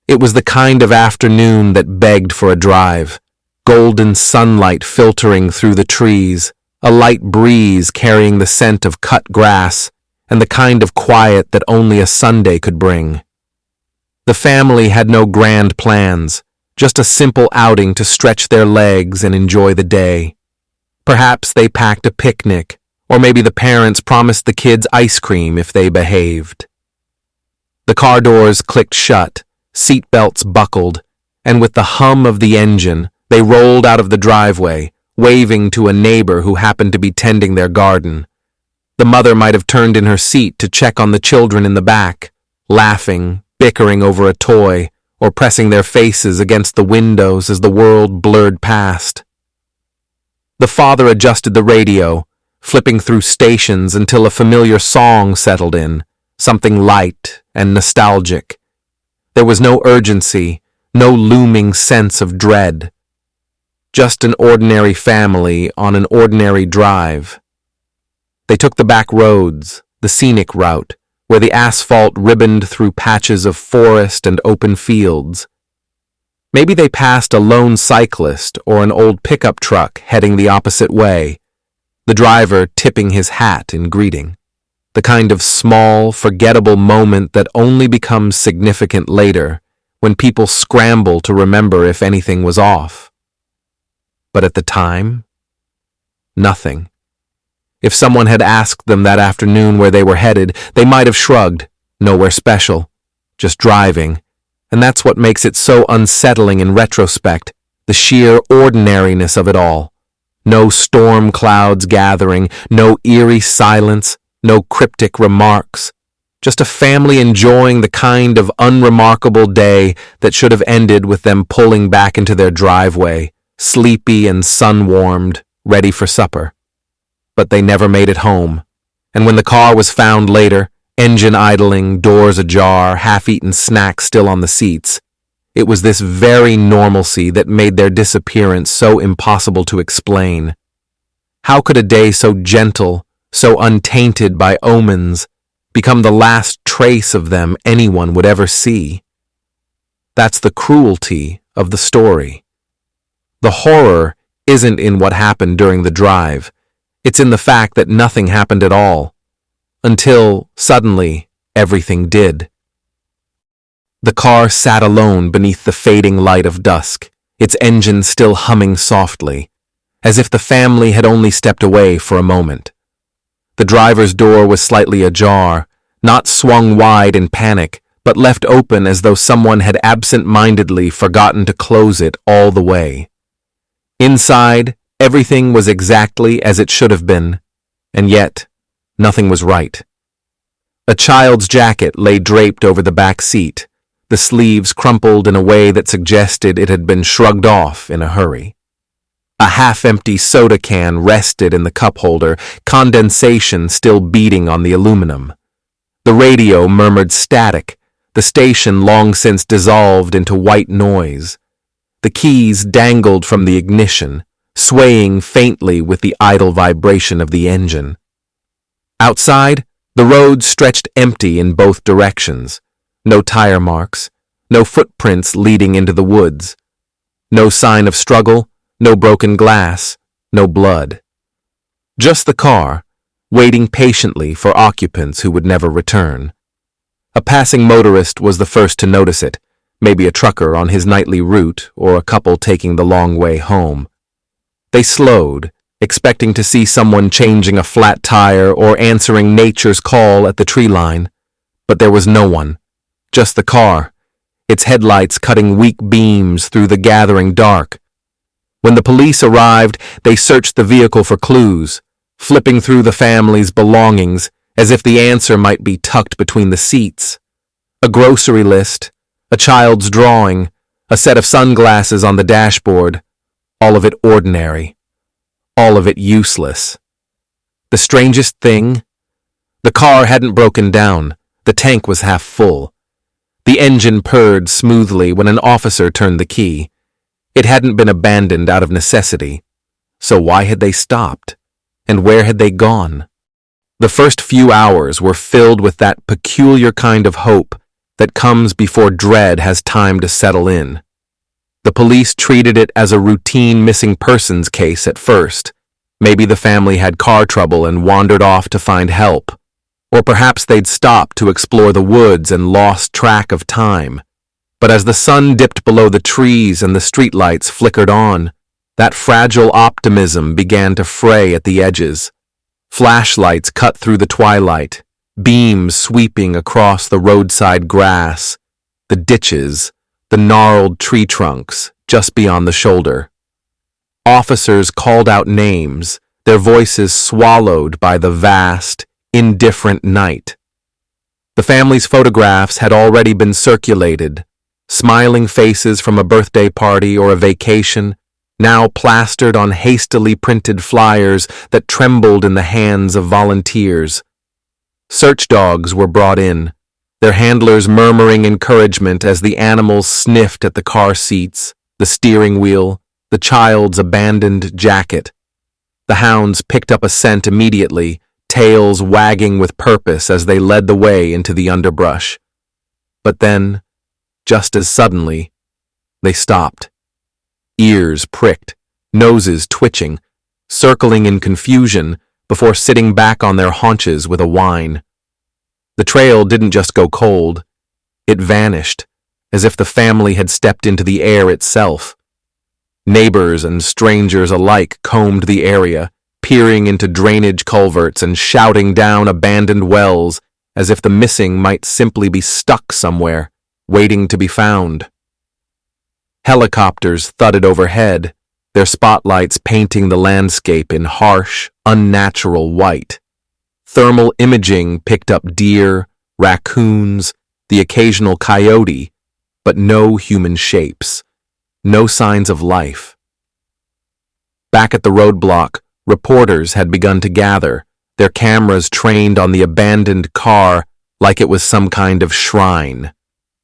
It was the kind of afternoon that begged for a drive. Golden sunlight filtering through the trees, a light breeze carrying the scent of cut grass, and the kind of quiet that only a Sunday could bring. The family had no grand plans, just a simple outing to stretch their legs and enjoy the day. Perhaps they packed a picnic, or maybe the parents promised the kids ice cream if they behaved. The car doors clicked shut, seat belts buckled, and with the hum of the engine, they rolled out of the driveway, waving to a neighbor who happened to be tending their garden. The mother might have turned in her seat to check on the children in the back, laughing, bickering over a toy, or pressing their faces against the windows as the world blurred past. The father adjusted the radio, flipping through stations until a familiar song settled in, something light and nostalgic. There was no urgency, no looming sense of dread. Just an ordinary family on an ordinary drive. They took the back roads, the scenic route, where the asphalt ribboned through patches of forest and open fields. Maybe they passed a lone cyclist or an old pickup truck heading the opposite way, the driver tipping his hat in greeting. The kind of small, forgettable moment that only becomes significant later, when people scramble to remember if anything was off. But at the time, nothing. If someone had asked them that afternoon where they were headed, they might have shrugged, nowhere special, just driving. And that's what makes it so unsettling in retrospect, the sheer ordinariness of it all. No storm clouds gathering, no eerie silence, no cryptic remarks. Just a family enjoying the kind of unremarkable day that should have ended with them pulling back into their driveway, sleepy and sun-warmed, ready for supper. But they never made it home, and when the car was found later, engine idling, doors ajar, half-eaten snacks still on the seats, it was this very normalcy that made their disappearance so impossible to explain. How could a day so gentle, so untainted by omens, become the last trace of them anyone would ever see? That's the cruelty of the story. The horror isn't in what happened during the drive. It's in the fact that nothing happened at all. Until, suddenly, everything did. The car sat alone beneath the fading light of dusk, its engine still humming softly, as if the family had only stepped away for a moment. The driver's door was slightly ajar, not swung wide in panic, but left open as though someone had absent-mindedly forgotten to close it all the way. Inside, everything was exactly as it should have been, and yet, nothing was right. A child's jacket lay draped over the back seat, the sleeves crumpled in a way that suggested it had been shrugged off in a hurry. A half-empty soda can rested in the cup holder, condensation still beating on the aluminum. The radio murmured static, the station long since dissolved into white noise. The keys dangled from the ignition, swaying faintly with the idle vibration of the engine. Outside, the road stretched empty in both directions. No tire marks, no footprints leading into the woods. No sign of struggle, no broken glass, no blood. Just the car, waiting patiently for occupants who would never return. A passing motorist was the first to notice it, maybe a trucker on his nightly route or a couple taking the long way home. They slowed, expecting to see someone changing a flat tire or answering nature's call at the tree line. But there was no one, just the car, its headlights cutting weak beams through the gathering dark. When the police arrived, they searched the vehicle for clues, flipping through the family's belongings as if the answer might be tucked between the seats. A grocery list, a child's drawing, a set of sunglasses on the dashboard, all of it ordinary. All of it useless. The strangest thing? The car hadn't broken down. The tank was half full. The engine purred smoothly when an officer turned the key. It hadn't been abandoned out of necessity. So why had they stopped? And where had they gone? The first few hours were filled with that peculiar kind of hope, that comes before dread has time to settle in. The police treated it as a routine missing persons case at first. Maybe the family had car trouble and wandered off to find help. Or perhaps they'd stopped to explore the woods and lost track of time. But as the sun dipped below the trees and the streetlights flickered on, that fragile optimism began to fray at the edges. Flashlights cut through the twilight, beams sweeping across the roadside grass, the ditches, the gnarled tree trunks just beyond the shoulder. Officers called out names, their voices swallowed by the vast, indifferent night. The family's photographs had already been circulated, smiling faces from a birthday party or a vacation, now plastered on hastily printed flyers that trembled in the hands of volunteers. Search dogs were brought in, their handlers murmuring encouragement as the animals sniffed at the car seats, the steering wheel, the child's abandoned jacket. The hounds picked up a scent immediately, tails wagging with purpose as they led the way into the underbrush. But then, just as suddenly, they stopped. Ears pricked, noses twitching, circling in confusion before sitting back on their haunches with a whine. The trail didn't just go cold, it vanished, as if the family had stepped into the air itself. Neighbors and strangers alike combed the area, peering into drainage culverts and shouting down abandoned wells as if the missing might simply be stuck somewhere, waiting to be found. Helicopters thudded overhead, their spotlights painting the landscape in harsh, unnatural white. Thermal imaging picked up deer, raccoons, the occasional coyote, but no human shapes, no signs of life. Back at the roadblock, reporters had begun to gather, their cameras trained on the abandoned car like it was some kind of shrine.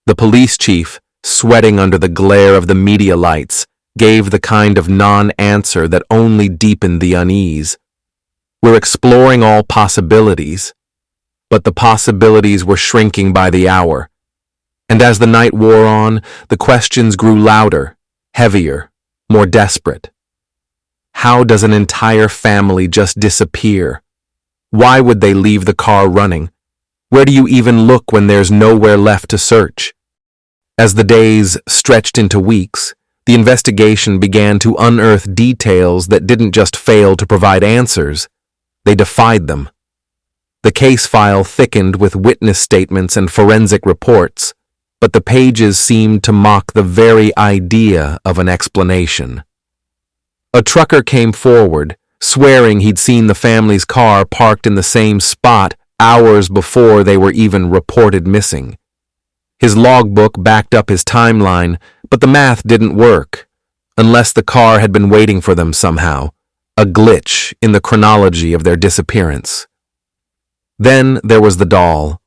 The police chief, sweating under the glare of the media lights, gave the kind of non-answer that only deepened the unease. We're exploring all possibilities, but the possibilities were shrinking by the hour. And as the night wore on, the questions grew louder, heavier, more desperate. How does an entire family just disappear? Why would they leave the car running? Where do you even look when there's nowhere left to search? As the days stretched into weeks, the investigation began to unearth details that didn't just fail to provide answers, they defied them. The case file thickened with witness statements and forensic reports, but the pages seemed to mock the very idea of an explanation. A trucker came forward, swearing he'd seen the family's car parked in the same spot hours before they were even reported missing. His logbook backed up his timeline, but the math didn't work, unless the car had been waiting for them somehow, a glitch in the chronology of their disappearance. Then there was the doll.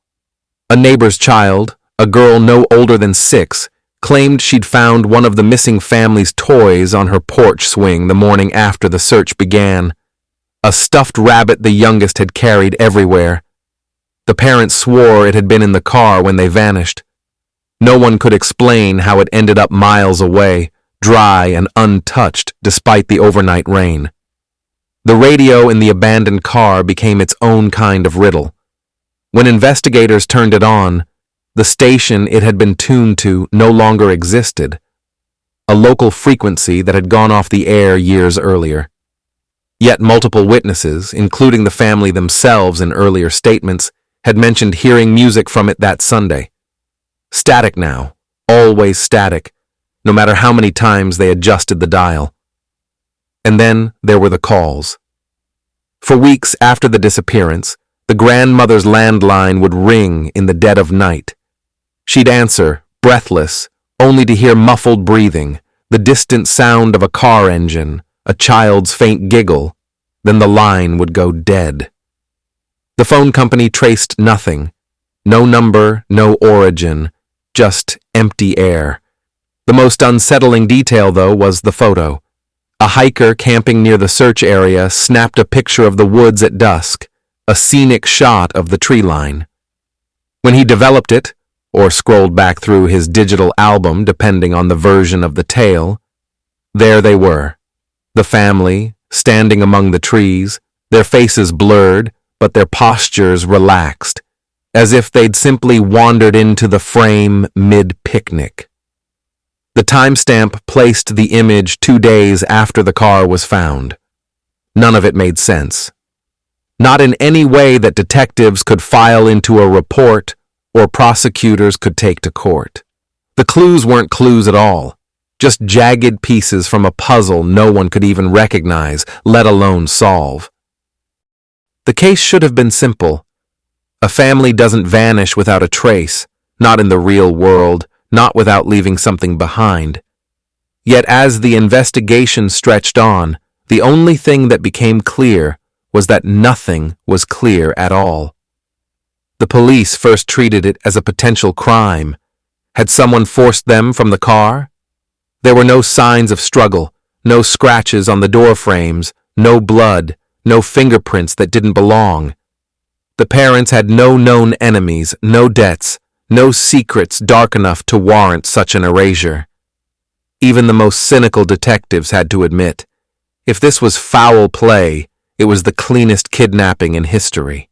A neighbor's child, a girl no older than 6, claimed she'd found one of the missing family's toys on her porch swing the morning after the search began. A stuffed rabbit the youngest had carried everywhere. The parents swore it had been in the car when they vanished. No one could explain how it ended up miles away, dry and untouched despite the overnight rain. The radio in the abandoned car became its own kind of riddle. When investigators turned it on, the station it had been tuned to no longer existed, a local frequency that had gone off the air years earlier. Yet multiple witnesses, including the family themselves in earlier statements, had mentioned hearing music from it that Sunday. Static now, always static, no matter how many times they adjusted the dial. And then there were the calls. For weeks after the disappearance, the grandmother's landline would ring in the dead of night. She'd answer, breathless, only to hear muffled breathing, the distant sound of a car engine, a child's faint giggle, then the line would go dead. The phone company traced nothing. No number, no origin, just empty air. The most unsettling detail, though, was the photo. A hiker camping near the search area snapped a picture of the woods at dusk, a scenic shot of the tree line. When he developed it, or scrolled back through his digital album depending on the version of the tale. There they were, the family, standing among the trees, their faces blurred, but their postures relaxed, as if they'd simply wandered into the frame mid-picnic. The timestamp placed the image 2 days after the car was found. None of it made sense. Not in any way that detectives could file into a report or prosecutors could take to court. The clues weren't clues at all, just jagged pieces from a puzzle no one could even recognize, let alone solve. The case should have been simple. A family doesn't vanish without a trace, not in the real world, not without leaving something behind. Yet as the investigation stretched on, the only thing that became clear was that nothing was clear at all. The police first treated it as a potential crime. Had someone forced them from the car? There were no signs of struggle, no scratches on the door frames, no blood, no fingerprints that didn't belong. The parents had no known enemies, no debts, no secrets dark enough to warrant such an erasure. Even the most cynical detectives had to admit, if this was foul play, it was the cleanest kidnapping in history.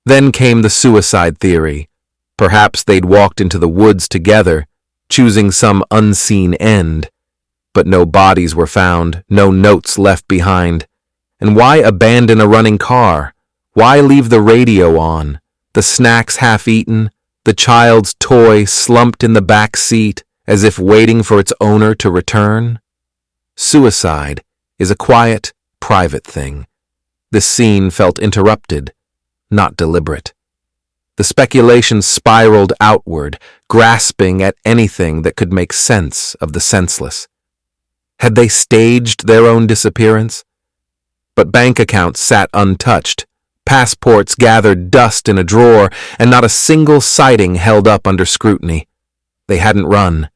Then came the suicide theory. Perhaps they'd walked into the woods together, choosing some unseen end. But no bodies were found, no notes left behind. And why abandon a running car? Why leave the radio on, the snacks half-eaten, the child's toy slumped in the back seat as if waiting for its owner to return? Suicide is a quiet, private thing. This scene felt interrupted, not deliberate. The speculation spiraled outward, grasping at anything that could make sense of the senseless. Had they staged their own disappearance? But bank accounts sat untouched, passports gathered dust in a drawer, and not a single sighting held up under scrutiny. They hadn't run.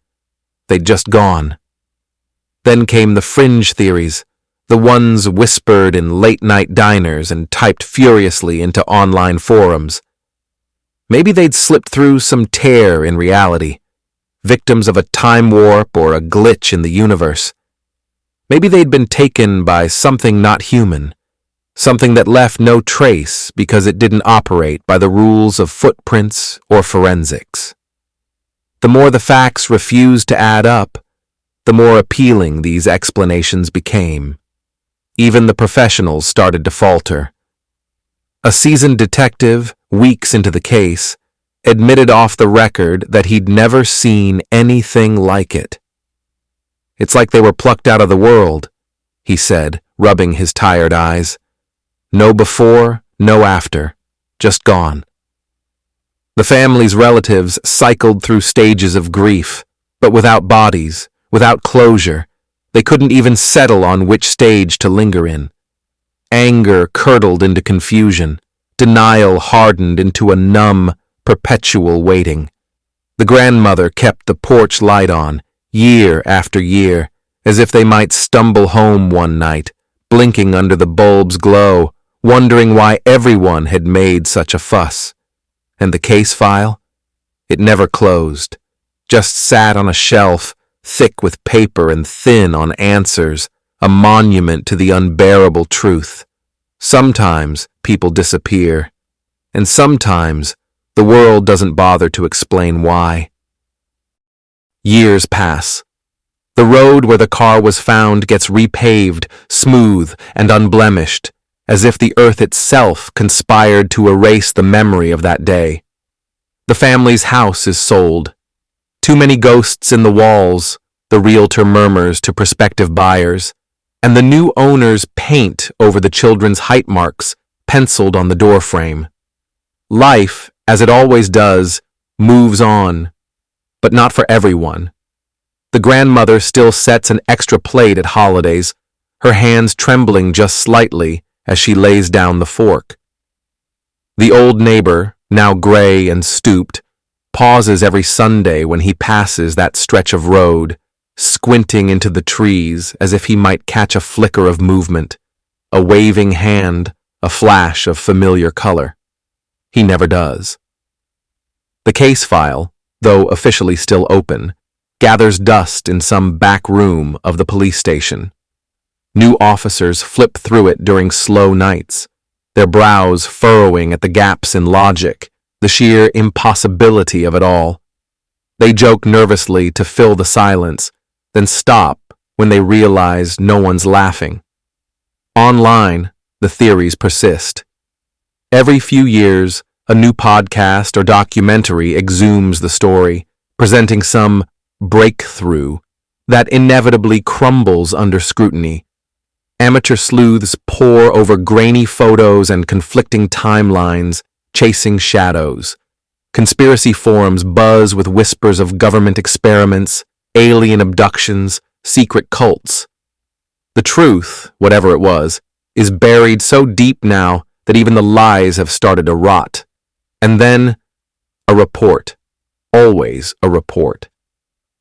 They'd just gone. Then came the fringe theories, the ones whispered in late-night diners and typed furiously into online forums. Maybe they'd slipped through some tear in reality, victims of a time warp or a glitch in the universe. Maybe they'd been taken by something not human, something that left no trace because it didn't operate by the rules of footprints or forensics. The more the facts refused to add up, the more appealing these explanations became. Even the professionals started to falter. A seasoned detective, weeks into the case, admitted off the record that he'd never seen anything like it. "It's like they were plucked out of the world," he said, rubbing his tired eyes. "No before, no after, just gone." The family's relatives cycled through stages of grief, but without bodies, without closure. They couldn't even settle on which stage to linger in. Anger curdled into confusion. Denial hardened into a numb, perpetual waiting. The grandmother kept the porch light on, year after year, as if they might stumble home one night, blinking under the bulb's glow, wondering why everyone had made such a fuss. And the case file? It never closed, just sat on a shelf, thick with paper and thin on answers, a monument to the unbearable truth. Sometimes people disappear, and sometimes the world doesn't bother to explain why. Years pass. The road where the car was found gets repaved, smooth and unblemished, as if the earth itself conspired to erase the memory of that day. The family's house is sold. Too many ghosts in the walls, the realtor murmurs to prospective buyers, and the new owners paint over the children's height marks penciled on the doorframe. Life, as it always does, moves on, but not for everyone. The grandmother still sets an extra plate at holidays, her hands trembling just slightly as she lays down the fork. The old neighbor, now gray and stooped, pauses every Sunday when he passes that stretch of road, squinting into the trees as if he might catch a flicker of movement, a waving hand, a flash of familiar color. He never does. The case file, though officially still open, gathers dust in some back room of the police station. New officers flip through it during slow nights, their brows furrowing at the gaps in logic, the sheer impossibility of it all. They joke nervously to fill the silence, then stop when they realize no one's laughing. Online, the theories persist. Every few years, a new podcast or documentary exhumes the story, presenting some breakthrough that inevitably crumbles under scrutiny. Amateur sleuths pore over grainy photos and conflicting timelines, chasing shadows. Conspiracy forums buzz with whispers of government experiments, alien abductions, secret cults. The truth, whatever it was, is buried so deep now that even the lies have started to rot. And then, a report. Always a report.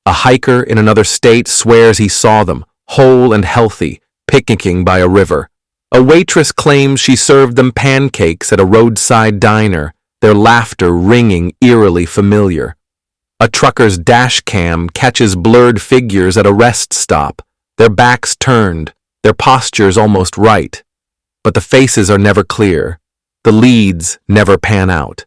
A hiker in another state swears he saw them, whole and healthy, picnicking by a river. A waitress claims she served them pancakes at a roadside diner, their laughter ringing eerily familiar. A trucker's dash cam catches blurred figures at a rest stop, their backs turned, their postures almost right. But the faces are never clear. The leads never pan out.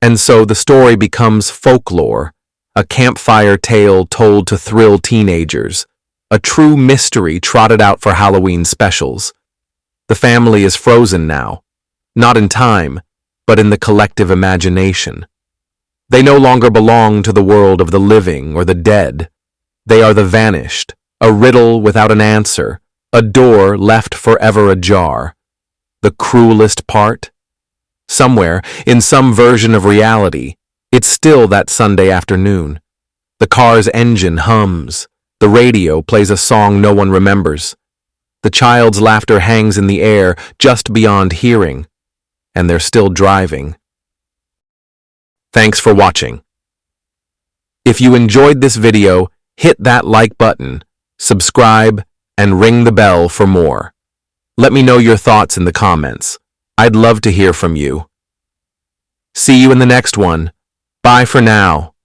And so the story becomes folklore, a campfire tale told to thrill teenagers, a true mystery trotted out for Halloween specials. The family is frozen now, not in time, but in the collective imagination. They no longer belong to the world of the living or the dead. They are the vanished, a riddle without an answer, a door left forever ajar. The cruelest part? Somewhere, in some version of reality, it's still that Sunday afternoon. The car's engine hums. The radio plays a song no one remembers. The child's laughter hangs in the air just beyond hearing, and they're still driving. Thanks for watching. If you enjoyed this video, hit that like button, subscribe, and ring the bell for more. Let me know your thoughts in the comments. I'd love to hear from you. See you in the next one. Bye for now.